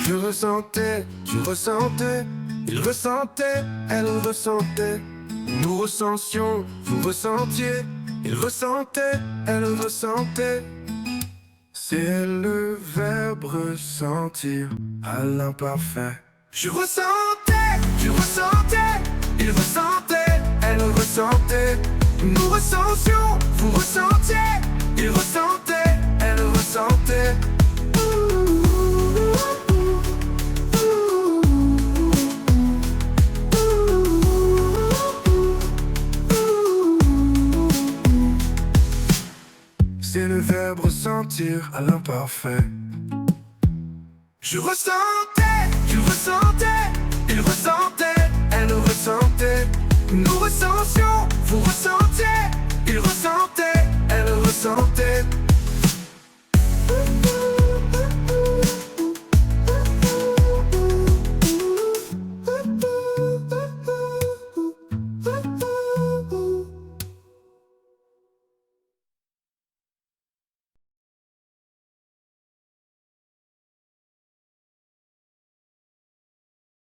Je ressentais, tu ressentais, il ressentait, elle ressentait. Nous ressentions, vous ressentiez, il ressentait, elle ressentait. C'est le verbe ressentir à l'imparfait. Je ressentais, tu ressentais, il ressentait, elle ressentait. Nous ressentions, vous ressentiez, il ressentait, elle ressentait. C'est le verbe ressentir à l'imparfait. Je ressentais, tu ressentais, il ressentait, elle ressentait. Nous ressentions, vous ressentiez.